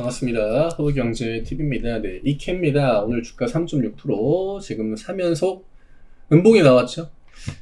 반갑습니다. 허브경제TV입니다. 네, 이케입니다. 오늘 주가 3.6%, 지금 3연속 음봉이 나왔죠.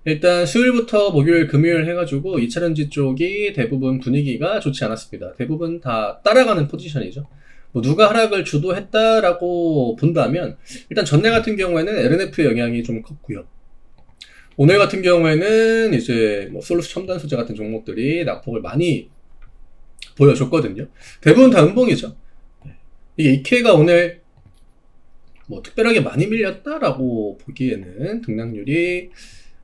일단 수요일부터 목요일, 금요일 해가지고 2차전지 쪽이 대부분 분위기가 좋지 않았습니다. 대부분 다 따라가는 포지션이죠. 뭐 누가 하락을 주도했다라고 본다면 일단 전날 같은 경우에는 LNF의 영향이 좀 컸고요. 오늘 같은 경우에는 이제 뭐 솔루스 첨단 소재 같은 종목들이 낙폭을 많이 보여줬거든요. 대부분 다 음봉이죠. 이게 이케가 오늘 뭐 특별하게 많이 밀렸다라고 보기에는 등락률이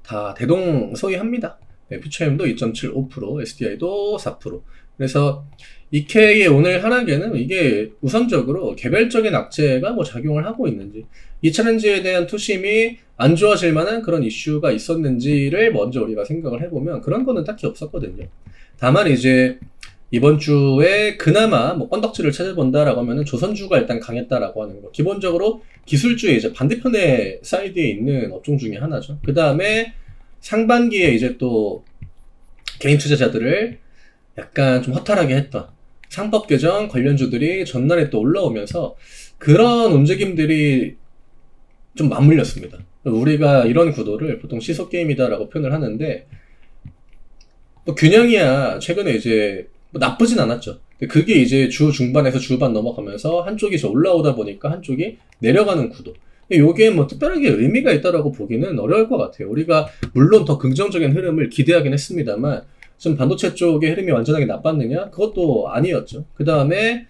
다 대동소이합니다. 네, 퓨처엠도 2.75%, SDI도 4%. 그래서 이케의 오늘 하락에는 이게 우선적으로 개별적인 악재가 뭐 작용을 하고 있는지, 이 챌린지에 대한 투심이 안 좋아질 만한 그런 이슈가 있었는지를 먼저 우리가 생각을 해보면 그런 거는 딱히 없었거든요. 다만 이제 이번 주에 그나마 뭐 건덕지를 찾아본다라고 하면은 조선주가 일단 강했다라고 하는 거. 기본적으로 기술주의 이제 반대편의 사이드에 있는 업종 중에 하나죠. 그 다음에 상반기에 이제 또 개인 투자자들을 약간 좀 허탈하게 했던 상법 개정 관련주들이 전날에 또 올라오면서 그런 움직임들이 좀 맞물렸습니다. 우리가 이런 구도를 보통 시소게임이다라고 표현을 하는데, 뭐 균형이야 최근에 이제 뭐 나쁘진 않았죠. 그게 이제 주 중반에서 주반 넘어가면서 한쪽이 저 올라오다 보니까 한쪽이 내려가는 구도. 요게 뭐 특별하게 의미가 있다라고 보기는 어려울 것 같아요. 우리가 물론 더 긍정적인 흐름을 기대하긴 했습니다만, 지금 반도체 쪽의 흐름이 완전하게 나빴느냐? 그것도 아니었죠. 그 다음에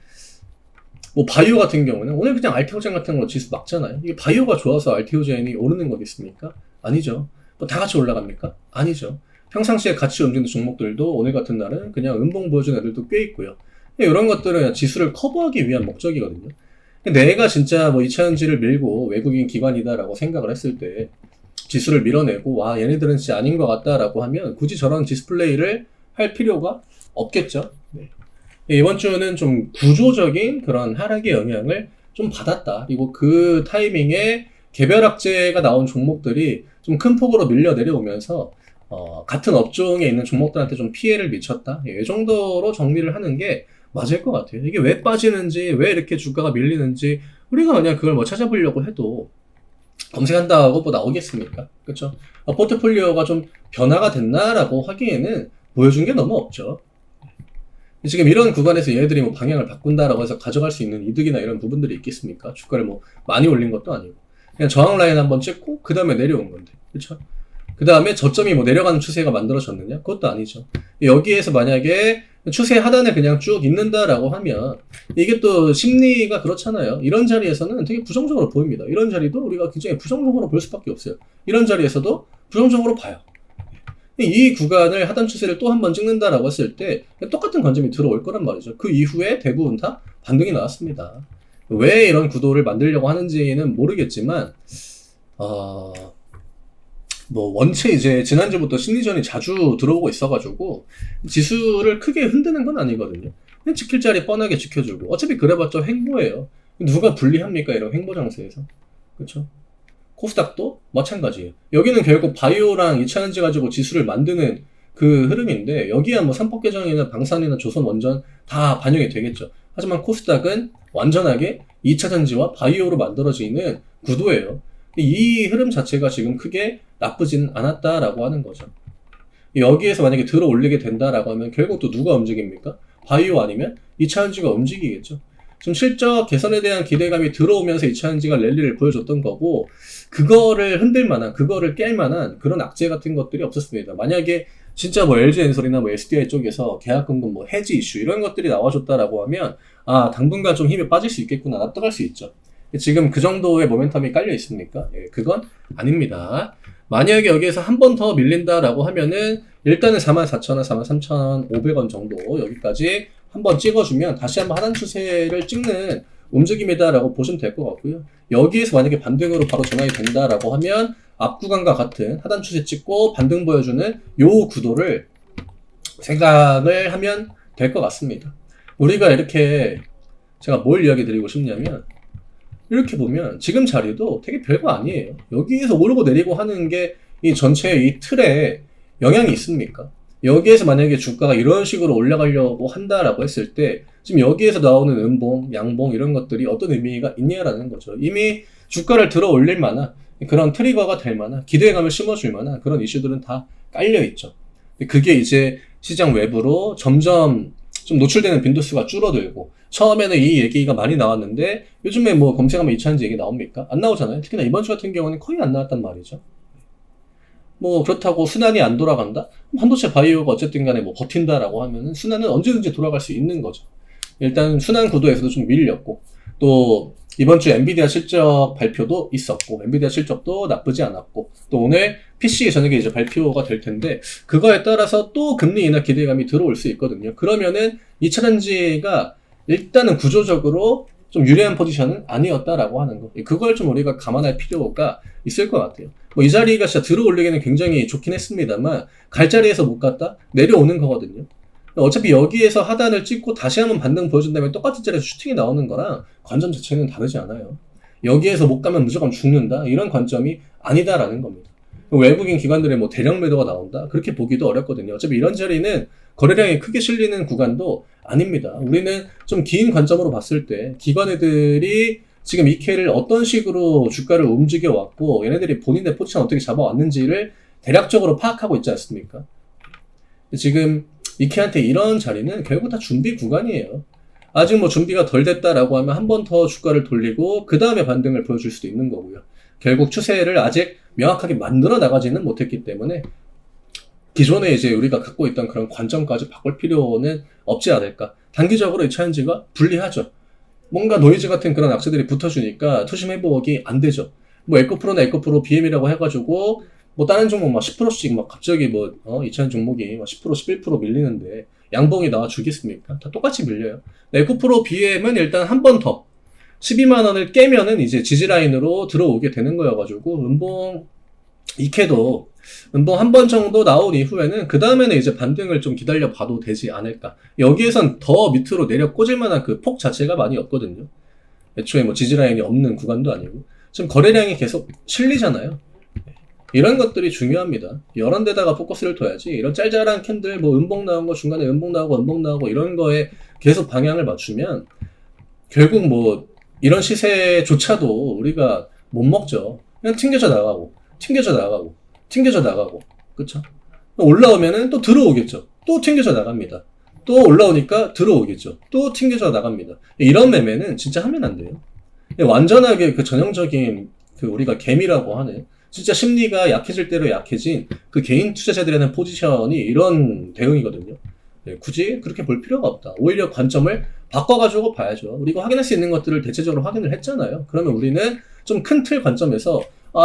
뭐 바이오 같은 경우는 오늘 그냥 알테오젠 같은 거 지수 막잖아요. 이게 바이오가 좋아서 알테오젠이 오르는 거겠습니까? 아니죠. 뭐 다 같이 올라갑니까? 아니죠. 평상시에 같이 움직이는 종목들도 오늘 같은 날은 그냥 음봉 보여준 애들도 꽤 있고요. 이런 것들은 지수를 커버하기 위한 목적이거든요. 내가 진짜 뭐 2차전지를 밀고 외국인 기관이다라고 생각을 했을 때 지수를 밀어내고 와 얘네들은 진짜 아닌 것 같다라고 하면 굳이 저런 디스플레이를 할 필요가 없겠죠. 네. 이번 주는 좀 구조적인 그런 하락의 영향을 좀 받았다. 그리고 그 타이밍에 개별 악재가 나온 종목들이 좀 큰 폭으로 밀려 내려오면서 같은 업종에 있는 종목들한테 좀 피해를 미쳤다. 이 정도로 정리를 하는 게 맞을 것 같아요. 이게 왜 빠지는지, 왜 이렇게 주가가 밀리는지, 우리가 그냥 그걸 뭐 찾아보려고 해도 검색한다고 뭐 나오겠습니까? 그쵸? 포트폴리오가 좀 변화가 됐나라고 하기에는 보여준 게 너무 없죠. 지금 이런 구간에서 얘네들이 뭐 방향을 바꾼다라고 해서 가져갈 수 있는 이득이나 이런 부분들이 있겠습니까? 주가를 뭐 많이 올린 것도 아니고. 그냥 저항 라인 한번 찍고, 그 다음에 내려온 건데. 그쵸? 그 다음에 저점이 뭐 내려가는 추세가 만들어졌느냐? 그것도 아니죠. 여기에서 만약에 추세 하단에 그냥 쭉 있는다라고 하면 이게 또 심리가 그렇잖아요. 이런 자리에서는 되게 부정적으로 보입니다. 이런 자리도 우리가 굉장히 부정적으로 볼 수밖에 없어요. 이런 자리에서도 부정적으로 봐요. 이 구간을 하단 추세를 또 한 번 찍는다라고 했을 때 똑같은 관점이 들어올 거란 말이죠. 그 이후에 대부분 다 반등이 나왔습니다. 왜 이런 구도를 만들려고 하는지는 모르겠지만 뭐 원체 이제 지난주부터 심리전이 자주 들어오고 있어가지고 지수를 크게 흔드는 건 아니거든요. 그냥 지킬 자리 뻔하게 지켜주고, 어차피 그래봤자 횡보예요. 누가 불리합니까 이런 횡보 장세에서. 그쵸? 코스닥도 마찬가지예요. 여기는 결국 바이오랑 2차전지 가지고 지수를 만드는 그 흐름인데, 여기야 뭐 상법 개정이나 방산이나 조선원전 다 반영이 되겠죠. 하지만 코스닥은 완전하게 2차전지와 바이오로 만들어지는 구도예요. 이 흐름 자체가 지금 크게 나쁘진 않았다라고 하는 거죠. 여기에서 만약에 들어 올리게 된다라고 하면 결국 또 누가 움직입니까? 바이오 아니면 2차전지가 움직이겠죠. 지금 실적 개선에 대한 기대감이 들어오면서 2차전지가 랠리를 보여줬던 거고, 그거를 흔들 만한, 그거를 깰 만한 그런 악재 같은 것들이 없었습니다. 만약에 진짜 뭐 LG엔솔이나 뭐 SDI 쪽에서 계약금금 뭐 해지 이슈 이런 것들이 나와줬다라고 하면 당분간 좀 힘이 빠질 수 있겠구나, 납득할 수 있죠. 지금 그 정도의 모멘텀이 깔려 있습니까? 예, 그건 아닙니다. 만약에 여기에서 한 번 더 밀린다라고 하면은 일단은 44,000원, 43,500원 정도 여기까지 한번 찍어주면 다시 한번 하단 추세를 찍는 움직임이다라고 보시면 될 것 같고요. 여기에서 만약에 반등으로 바로 전환이 된다라고 하면 앞 구간과 같은 하단 추세 찍고 반등 보여주는 요 구도를 생각을 하면 될 것 같습니다. 우리가 이렇게 제가 뭘 이야기 드리고 싶냐면, 이렇게 보면 지금 자리도 되게 별거 아니에요. 여기에서 오르고 내리고 하는 게 이 전체 이 틀에 영향이 있습니까? 여기에서 만약에 주가가 이런 식으로 올라가려고 한다라고 했을 때 지금 여기에서 나오는 음봉, 양봉 이런 것들이 어떤 의미가 있냐라는 거죠. 이미 주가를 들어 올릴 만한 그런 트리거가 될 만한 기대감을 심어줄 만한 그런 이슈들은 다 깔려 있죠. 그게 이제 시장 외부로 점점 좀 노출되는 빈도수가 줄어들고 처음에는 이 얘기가 많이 나왔는데 요즘에 뭐 검색하면 이차전지 얘기 나옵니까? 안 나오잖아요. 특히나 이번 주 같은 경우는 거의 안 나왔단 말이죠. 뭐 그렇다고 순환이 안 돌아간다? 반도체 바이오가 어쨌든 간에 뭐 버틴다라고 하면은 순환은 언제든지 돌아갈 수 있는 거죠. 일단 순환 구도에서도 좀 밀렸고 또 이번 주 엔비디아 실적 발표도 있었고 엔비디아 실적도 나쁘지 않았고 또 오늘 PC 저녁에 이제 발표가 될 텐데 그거에 따라서 또 금리 인하 기대감이 들어올 수 있거든요. 그러면은 2차전지가 일단은 구조적으로 좀 유리한 포지션은 아니었다라고 하는 거. 그걸 좀 우리가 감안할 필요가 있을 것 같아요. 뭐 이 자리가 진짜 들어올리기는 굉장히 좋긴 했습니다만 갈 자리에서 못 갔다 내려오는 거거든요. 어차피 여기에서 하단을 찍고 다시 한번 반등 보여준 다음에 똑같은 자리에서 슈팅이 나오는 거랑 관점 자체는 다르지 않아요. 여기에서 못 가면 무조건 죽는다 이런 관점이 아니다라는 겁니다. 외국인 기관들의 뭐 대량 매도가 나온다 그렇게 보기도 어렵거든요. 어차피 이런 자리는 거래량이 크게 실리는 구간도 아닙니다. 우리는 좀 긴 관점으로 봤을 때 기관 애들이 지금 이케를 어떤 식으로 주가를 움직여 왔고 얘네들이 본인의 포지션 어떻게 잡아왔는지를 대략적으로 파악하고 있지 않습니까? 지금 이케한테 이런 자리는 결국 다 준비 구간이에요. 아직 뭐 준비가 덜 됐다라고 하면 한 번 더 주가를 돌리고 그 다음에 반등을 보여줄 수도 있는 거고요. 결국 추세를 아직 명확하게 만들어 나가지는 못했기 때문에 기존에 이제 우리가 갖고 있던 그런 관점까지 바꿀 필요는 없지 않을까. 단기적으로 이 차전지가 불리하죠. 뭔가 노이즈 같은 그런 악재들이 붙어주니까 투심 회복이 안 되죠. 뭐 에코프로나 에코프로 BM이라고 해가지고 뭐 다른 종목 막 10%씩 막 갑자기 뭐 2차전 종목이 막 10% 11% 밀리는데 양봉이 나와 주겠습니까? 다 똑같이 밀려요. 에코프로 BM은 일단 한 번 더 12만 원을 깨면은 이제 지지라인으로 들어오게 되는 거여가지고 음봉 이케도 음봉 한 번 정도 나온 이후에는 그 다음에는 이제 반등을 좀 기다려 봐도 되지 않을까. 여기에선 더 밑으로 내려 꽂을 만한 그 폭 자체가 많이 없거든요. 애초에 뭐 지지라인이 없는 구간도 아니고 지금 거래량이 계속 실리잖아요. 이런 것들이 중요합니다. 이런 데다가 포커스를 둬야지 이런 짤짤한 캔들 뭐 음봉 나온 거 중간에 음봉 나오고 이런 거에 계속 방향을 맞추면 결국 뭐 이런 시세조차도 우리가 못 먹죠. 그냥 튕겨져 나가고 그쵸? 올라오면은 또 들어오겠죠. 또 튕겨져 나갑니다. 또 올라오니까 들어오겠죠. 또 튕겨져 나갑니다. 이런 매매는 진짜 하면 안 돼요. 완전하게 그 전형적인 그 우리가 개미라고 하는 진짜 심리가 약해질 대로 약해진 그 개인 투자자들의 하는 포지션이 이런 대응이거든요. 굳이 그렇게 볼 필요가 없다. 오히려 관점을 바꿔가지고 봐야죠. 우리가 확인할 수 있는 것들을 대체적으로 확인을 했잖아요. 그러면 우리는 좀 큰 틀 관점에서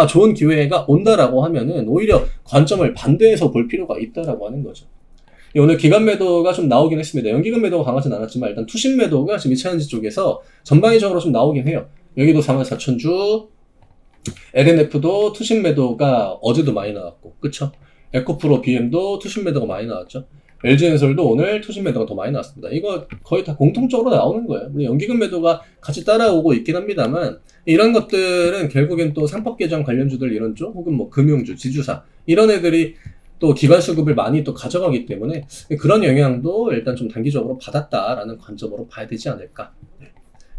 좋은 기회가 온다라고 하면은 오히려 관점을 반대해서 볼 필요가 있다라고 하는 거죠. 오늘 기관 매도가 좀 나오긴 했습니다. 연기관 매도가 강하진 않았지만 일단 투신 매도가 지금 2차전지 쪽에서 전방위적으로 좀 나오긴 해요. 여기도 44,000주, LNF도 투신 매도가 어제도 많이 나왔고, 그쵸? 에코프로 BM도 투신 매도가 많이 나왔죠. LG엔솔도 오늘 투신 매도가 더 많이 나왔습니다. 이거 거의 다 공통적으로 나오는 거예요. 물론 연기금 매도가 같이 따라오고 있긴 합니다만 이런 것들은 결국엔 또 상법 개정 관련주들 이런 쪽 혹은 뭐 금융주, 지주사 이런 애들이 또 기관 수급을 많이 또 가져가기 때문에 그런 영향도 일단 좀 단기적으로 받았다라는 관점으로 봐야 되지 않을까.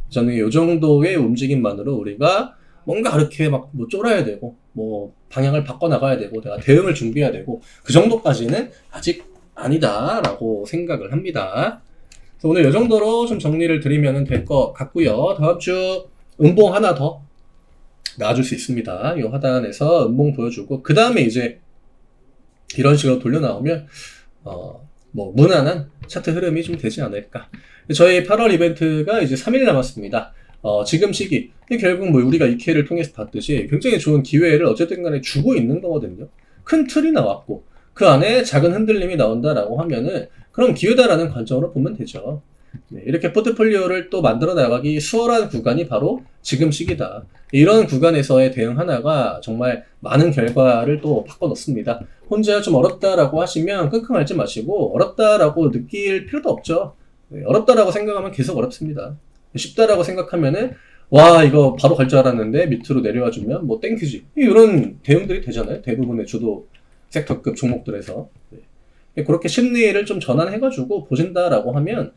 저는 이 정도의 움직임만으로 우리가 뭔가 그렇게 막 뭐 쫄아야 되고 뭐 방향을 바꿔 나가야 되고 내가 대응을 준비해야 되고 그 정도까지는 아직 아니다라고 생각을 합니다. 그래서 오늘 이 정도로 좀 정리를 드리면 될 것 같고요. 다음 주 음봉 하나 더 나와줄 수 있습니다. 이 하단에서 음봉 보여주고 그 다음에 이제 이런 식으로 돌려 나오면 뭐 무난한 차트 흐름이 좀 되지 않을까. 저희 8월 이벤트가 이제 3일 남았습니다. 지금 시기 결국 뭐 우리가 이케를 통해서 봤듯이 굉장히 좋은 기회를 어쨌든 간에 주고 있는 거거든요. 큰 틀이 나왔고 그 안에 작은 흔들림이 나온다라고 하면은 그럼 기회다라는 관점으로 보면 되죠. 네, 이렇게 포트폴리오를 또 만들어 나가기 수월한 구간이 바로 지금 시기다. 이런 구간에서의 대응 하나가 정말 많은 결과를 또 바꿔 놓습니다. 혼자 좀 어렵다라고 하시면 끙끙 앓지 마시고 어렵다라고 느낄 필요도 없죠. 네, 어렵다라고 생각하면 계속 어렵습니다. 쉽다라고 생각하면은 와 이거 바로 갈 줄 알았는데 밑으로 내려와 주면 뭐 땡큐지. 이런 대응들이 되잖아요. 대부분의 주도 섹터급 종목들에서. 네. 그렇게 심리를 좀 전환해가지고 보신다라고 하면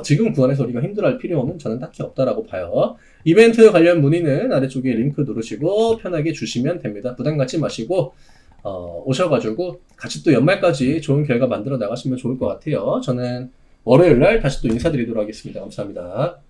지금 구간에서 우리가 힘들어할 필요는 저는 딱히 없다라고 봐요. 이벤트 관련 문의는 아래쪽에 링크 누르시고 편하게 주시면 됩니다. 부담 갖지 마시고 오셔가지고 같이 또 연말까지 좋은 결과 만들어 나가시면 좋을 것 같아요. 저는 월요일날 다시 또 인사드리도록 하겠습니다. 감사합니다.